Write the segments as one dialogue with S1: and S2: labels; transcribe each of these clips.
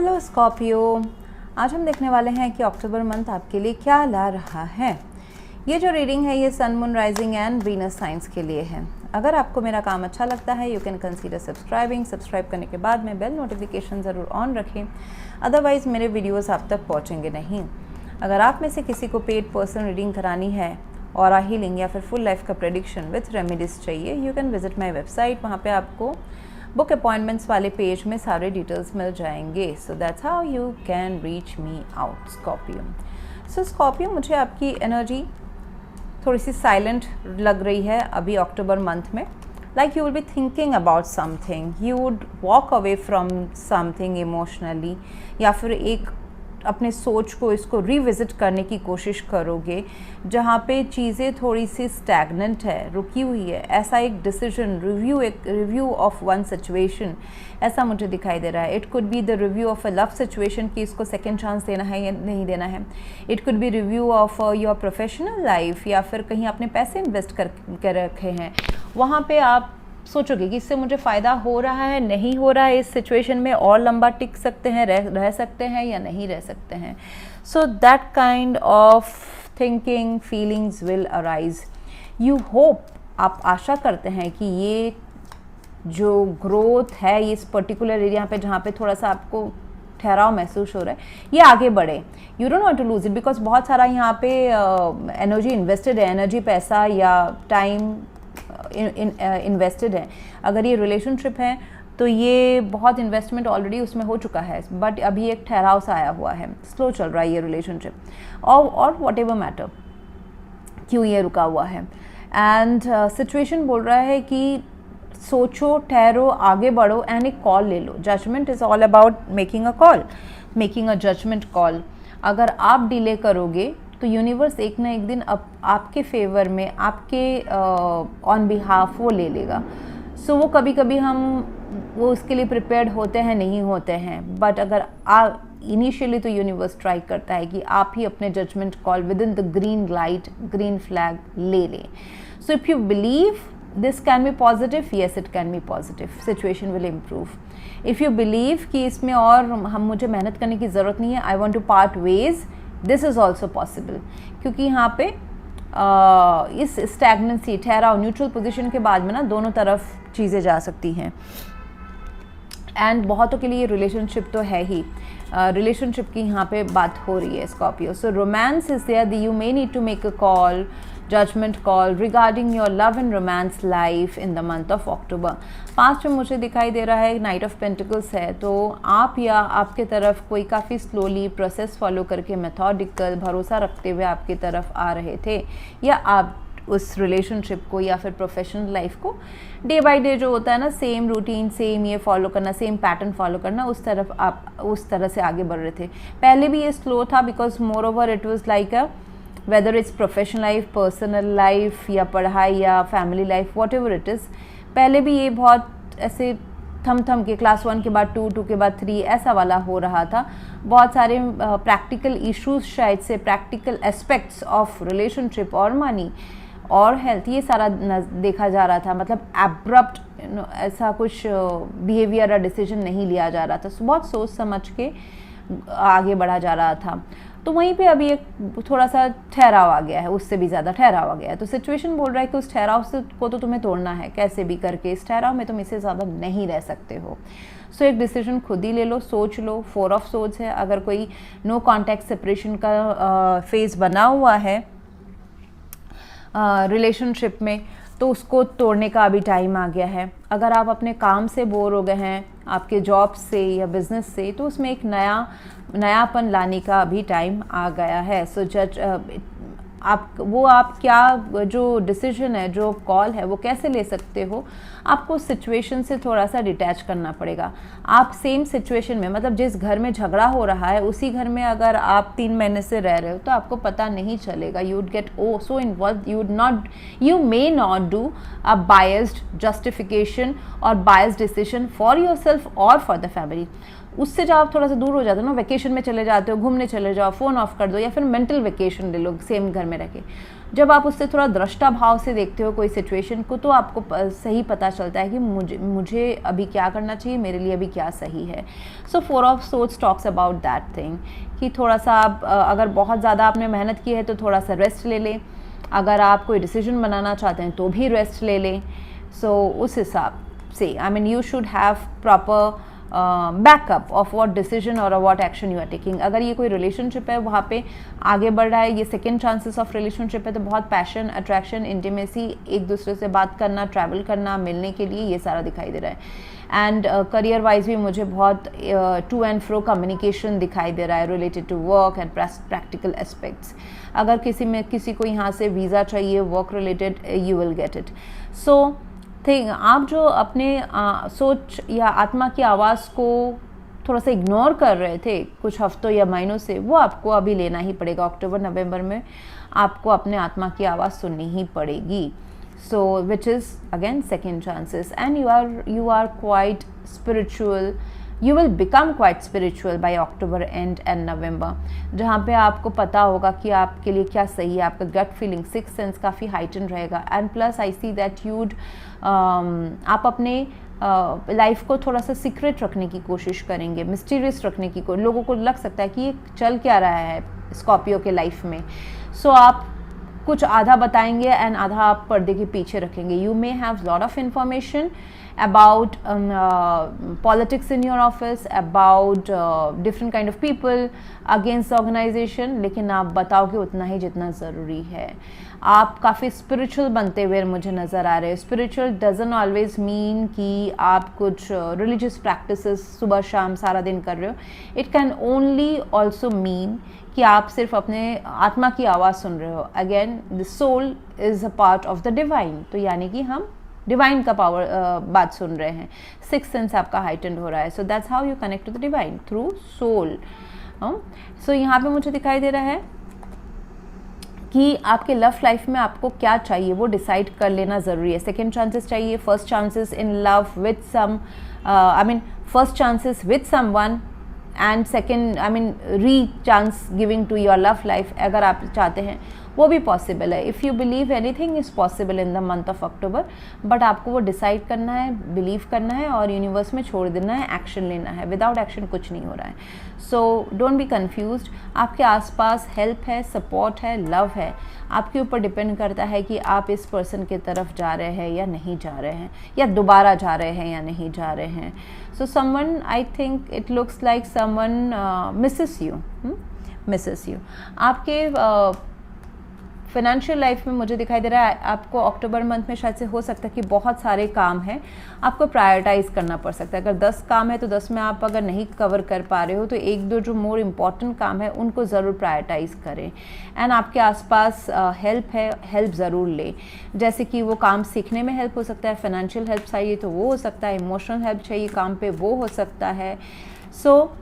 S1: Hello Scorpio, आज हम देखने वाले हैं कि अक्टूबर मंथ आपके लिए क्या ला रहा है। ये जो रीडिंग है ये sun, moon, rising and Venus science के लिए है। अगर आपको मेरा काम अच्छा लगता है यू कैन कंसीडर सब्सक्राइब करने के बाद में बेल नोटिफिकेशन ज़रूर ऑन रखें, अदरवाइज़ मेरे वीडियोस आप तक पहुंचेंगे नहीं। अगर आप में से किसी को पेड पर्सनल रीडिंग करानी है और हीलिंग या फिर फुल लाइफ का प्रेडिक्शन विथ रेमेडीज़ चाहिए, you can visit my website. वहाँ पे आपको बुक अपॉइंटमेंट्स वाले पेज में सारे डिटेल्स मिल जाएंगे। सो that's how you can reach me out Scorpio. So Scorpio, मुझे आपकी एनर्जी थोड़ी सी साइलेंट लग रही है अभी अक्टूबर मंथ में। Like you will be thinking about something, you would walk away from something emotionally, या फिर एक अपने सोच को इसको रिविज़िट करने की कोशिश करोगे जहाँ पे चीज़ें थोड़ी सी स्टैगनेंट है, रुकी हुई है। ऐसा एक decision review of one situation ऐसा मुझे दिखाई दे रहा है। It could be the review of a love situation कि इसको सेकेंड चांस देना है या नहीं देना है। It could be review of your professional life, या फिर कहीं आपने पैसे इन्वेस्ट कर रखे हैं, वहाँ पे आप सोचोगे कि इससे मुझे फ़ायदा हो रहा है नहीं हो रहा है, इस सिचुएशन में और लंबा टिक सकते हैं, रह सकते हैं या नहीं रह सकते हैं। So that kind of thinking feelings will arise. You hope, आप आशा करते हैं कि ये जो ग्रोथ है इस पर्टिकुलर एरिया पे जहाँ पे थोड़ा सा आपको ठहराव महसूस हो रहा है, ये आगे बढ़े। You don't want to lose it because बहुत सारा यहाँ पे एनर्जी इन्वेस्टेड है, एनर्जी, पैसा या टाइम इन्वेस्टेड है। अगर ये रिलेशनशिप है तो ये बहुत इन्वेस्टमेंट ऑलरेडी उसमें हो चुका है, बट अभी एक ठहराव सा आया हुआ है, स्लो चल रहा है ये रिलेशनशिप और वॉट एवर मैटर क्यों ये रुका हुआ है। एंड सिचुएशन बोल रहा है कि सोचो, ठहरो, आगे बढ़ो एंड एक कॉल ले लो। Judgement is all about making a call, making a judgement call. अगर आप डिले करोगे तो यूनिवर्स एक ना एक दिन आपके फेवर में, आपके ऑन बिहाफ वो ले लेगा। सो वो कभी कभी वो उसके लिए प्रिपेयर्ड होते हैं, नहीं होते हैं, बट अगर आप इनिशियली तो यूनिवर्स ट्राई करता है कि आप ही अपने judgement call within the green light, green flag ले लें। So if you believe this can be positive, yes it can be positive, situation will improve. If you believe कि इसमें और मुझे मेहनत करने की ज़रूरत नहीं है, I want to part ways, this is also possible. क्योंकि यहाँ पे इस स्टैग्नेंसी, ठहराव, न्यूट्रल पोजीशन के बाद में ना दोनों तरफ चीज़ें जा सकती हैं। एंड बहुतों के लिए रिलेशनशिप तो है ही, रिलेशनशिप की यहाँ पे बात हो रही है Scorpio. So romance is there, you may need to make a call, judgement call regarding your love and romance life in the month of October. 5 में मुझे दिखाई दे रहा है नाइट ऑफ पेंटिकल्स है, तो आप या आपके तरफ कोई काफ़ी स्लोली प्रोसेस फॉलो करके मेथोडिकल भरोसा रखते हुए आपकी तरफ आ रहे थे, या आप उस रिलेशनशिप को या फिर प्रोफेशनल लाइफ को डे बाय डे जो होता है ना, सेम रूटीन, सेम ये फॉलो करना, सेम पैटर्न फॉलो करना, उस तरफ आप उस तरह से आगे बढ़ रहे थे। पहले भी ये स्लो था because more over it was like a whether it's professional life, personal life या पढ़ाई या family life, what ever it is, पहले भी ये बहुत ऐसे थम के क्लास 1 के बाद 2, 2 के बाद 3 ऐसा वाला हो रहा था। बहुत सारे प्रैक्टिकल इश्यूज, शायद से प्रैक्टिकल एस्पेक्ट्स ऑफ रिलेशनशिप और मनी और हेल्थ, ये सारा देखा जा रहा था। मतलब एब्रप्ट ऐसा कुछ बिहेवियर या डिसीजन नहीं लिया जा रहा था, बहुत सोच समझ के आगे बढ़ा जा रहा था। तो वहीं पे अभी एक थोड़ा सा ठहराव आ गया है, उससे भी ज़्यादा ठहराव आ गया है। तो सिचुएशन बोल रहा है कि उस ठहराव से को तो तुम्हें तोड़ना है कैसे भी करके, इस ठहराव में तुम इससे ज़्यादा नहीं रह सकते हो। सो एक डिसीजन खुद ही ले लो, सोच लो। 4 ऑफ सोर्ड्स है, अगर कोई नो कॉन्टैक्ट सेपरेशन का फेज बना हुआ है रिलेशनशिप में, तो उसको तोड़ने का अभी टाइम आ गया है। अगर आप अपने काम से बोर हो गए हैं, आपके जॉब से या बिजनेस से, तो उसमें एक नयापन लाने का अभी टाइम आ गया है। सो आप क्या जो डिसीजन है, जो कॉल है, वो कैसे ले सकते हो, आपको सिचुएशन से थोड़ा सा डिटैच करना पड़ेगा। आप सेम सिचुएशन में, मतलब जिस घर में झगड़ा हो रहा है उसी घर में अगर आप 3 महीने से रह रहे हो तो आपको पता नहीं चलेगा। You would get so involve, you may not do a biased justification or biased decision for yourself or for the family. उससे जब आप थोड़ा सा दूर हो जाते हो ना, वेकेशन में चले जाते हो, घूमने चले जाओ, फ़ोन ऑफ कर दो, या फिर मेंटल वेकेशन ले लो सेम घर में रह के, जब आप उससे थोड़ा दृष्टा भाव से देखते हो कोई सिचुएशन को, तो आपको सही पता चलता है कि मुझे अभी क्या करना चाहिए, मेरे लिए अभी क्या सही है. सो 4 of swords talks about that thing कि थोड़ा सा आप अगर बहुत ज़्यादा आपने मेहनत की है तो थोड़ा सा रेस्ट ले लें, अगर आप कोई डिसीजन बनाना चाहते हैं तो भी रेस्ट ले लें. सो उस हिसाब से I mean you should have proper backup of what decision और what action you are taking. अगर ये कोई रिलेशनशिप है, वहाँ पे आगे बढ़ रहा है, ये सेकेंड चांसेस ऑफ रिलेशनशिप है, तो बहुत पैशन, अट्रैक्शन, इंटीमेसी, एक दूसरे से बात करना, ट्रैवल करना, मिलने के लिए, ये सारा दिखाई दे रहा है. एंड करियर वाइज भी मुझे बहुत टू एंड फ्रो कम्युनिकेशन दिखाई दे रहा है related to work and practical aspects. अगर किसी को यहाँ से वीज़ा चाहिए work related, you will get it. So thing आप जो अपने सोच या आत्मा की आवाज़ को थोड़ा सा इग्नोर कर रहे थे कुछ हफ्तों या महीनों से, वो आपको अभी लेना ही पड़ेगा. अक्टूबर नवंबर में आपको अपने आत्मा की आवाज़ सुननी ही पड़ेगी. So which is again second chances. And you are quite spiritual. You will become quite spiritual by October end and November, जहाँ पे आपको पता होगा कि आपके लिए क्या सही है. आपका गट फीलिंग, सिक्स सेंस काफ़ी हाइटन रहेगा. And plus I see that you'd आप अपने लाइफ को थोड़ा सा सीक्रेट रखने की कोशिश करेंगे, मिस्टीरियस रखने की. लोगों को लग सकता है कि ये चल क्या रहा है स्कॉर्पियो के लाइफ में. सो आप कुछ आधा बताएंगे एंड आधा आप पर्दे के पीछे रखेंगे. You may have lot of information about politics in your office, about different kind of people against the organization, लेकिन आप बताओगे उतना ही जितना ज़रूरी है. आप काफ़ी स्पिरिचुअल बनते हुए मुझे नज़र आ रहे हैं. स्पिरिचुअल डजन ऑलवेज मीन कि आप कुछ रिलीजियस प्रैक्टिसेस सुबह शाम सारा दिन कर रहे हो. It can only also mean कि आप सिर्फ अपने आत्मा की आवाज़ सुन रहे हो. Again the soul is a part of the divine, तो यानी कि हम डिवाइन का पावर बात सुन रहे हैं. सिक्स सेंस आपका हाइटेंड हो रहा है. So that's how you connect to the divine through soul. So यहाँ पे मुझे दिखाई दे रहा है कि आपके लव लाइफ में आपको क्या चाहिए वो डिसाइड कर लेना ज़रूरी है. सेकेंड चांसेस चाहिए, first chances in love with some, I mean first chances with someone and second I mean re chance giving to your love life अगर आप चाहते हैं, वो भी पॉसिबल है. If you believe anything is possible in the month of October, but आपको वो decide करना है, बिलीव करना है और यूनिवर्स में छोड़ देना है, एक्शन लेना है. विदाउट एक्शन कुछ नहीं हो रहा है. So don't be confused. आपके आसपास हेल्प है, सपोर्ट है, लव है. आपके ऊपर डिपेंड करता है कि आप इस पर्सन की तरफ जा रहे हैं या नहीं जा रहे हैं, या दोबारा जा रहे हैं या नहीं जा रहे हैं. So someone, I think it looks like someone Mrs you. आपके फाइनेंशियल लाइफ में मुझे दिखाई दे रहा है आपको अक्टूबर मंथ में शायद से हो सकता है कि बहुत सारे काम हैं, आपको प्रायोरिटाइज़ करना पड़ सकता है. अगर 10 काम है तो 10 में आप अगर नहीं कवर कर पा रहे हो तो एक दो जो मोर इम्पॉर्टेंट काम है उनको ज़रूर प्रायोरिटाइज़ करें. एंड आपके आसपास हेल्प है, हेल्प ज़रूर ले. जैसे कि वो काम सीखने में हेल्प हो सकता है, फाइनेंशियल हेल्प चाहिए तो वो हो सकता है, इमोशनल हेल्प चाहिए काम पे वो हो सकता है. सो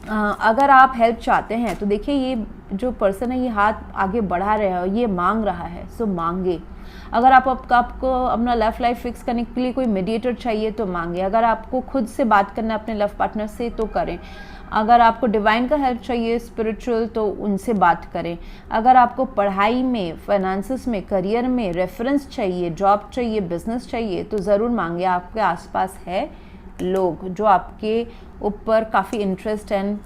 S1: अगर आप हेल्प चाहते हैं तो देखिए ये जो पर्सन है ये हाथ आगे बढ़ा रहा है, ये मांग रहा है. सो मांगे. अगर आपको अपना लव लाइफ फिक्स करने के लिए कोई मीडिएटर चाहिए तो मांगे. अगर आपको खुद से बात करना है अपने लव पार्टनर से तो करें. अगर आपको डिवाइन का हेल्प चाहिए स्पिरिचुअल तो उनसे बात करें. अगर आपको पढ़ाई में, फाइनेंसेस में, करियर में रेफरेंस चाहिए, जॉब चाहिए, बिजनेस चाहिए तो ज़रूर मांगे. आपके आसपास है लोग जो आपके ऊपर काफ़ी इंटरेस्ट एंड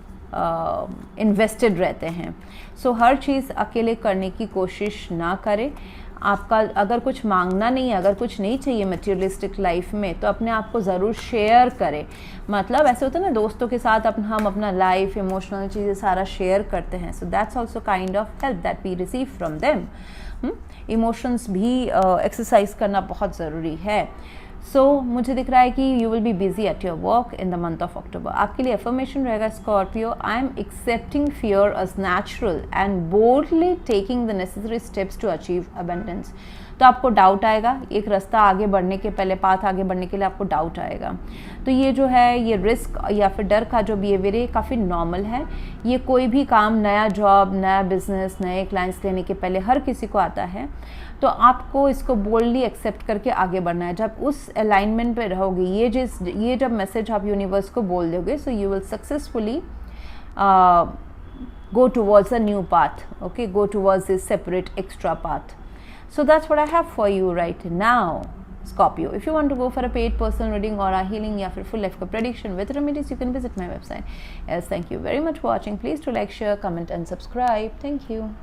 S1: इन्वेस्टेड रहते हैं. सो हर चीज़ अकेले करने की कोशिश ना करें. आपका अगर कुछ मांगना नहीं है, अगर कुछ नहीं चाहिए मटेरियलिस्टिक लाइफ में तो अपने आप को ज़रूर शेयर करें. मतलब ऐसे होता है ना दोस्तों के साथ हम अपना लाइफ, इमोशनल चीज़ें सारा शेयर करते हैं. So that's also kind of help that we receive from them. Emotions भी एक्सरसाइज करना बहुत ज़रूरी है. सो मुझे दिख रहा है कि you will be busy at your work in the month of October. आपके लिए अफर्मेशन रहेगा Scorpio, I am accepting fear as natural and boldly taking the necessary steps to achieve abundance. तो आपको डाउट आएगा, एक रास्ता आगे बढ़ने के पहले, पाथ आगे बढ़ने के लिए आपको डाउट आएगा। तो ये जो है, ये रिस्क या फिर डर का जो बिहेवियर है काफ़ी नॉर्मल है। ये कोई भी काम, नया जॉब, नया बिजनेस, नए क्लाइंट्स लेने के पहले हर किसी को आता है। तो आपको इसको बोल्डली एक्सेप्ट करके आगे बढ़ना है। जब उस अलाइनमेंट पे रहोगे, ये जब मैसेज आप यूनिवर्स को बोल दोगे, so you will successfully go towards a new path, okay, go towards this separate extra path. So that's what I have for you right now, Scorpio. If you want to go for a paid personal reading or a healing या फिर full life prediction with remedies, you can visit my website. Yes, thank you very much for watching. Please do like, share, comment and subscribe. Thank you.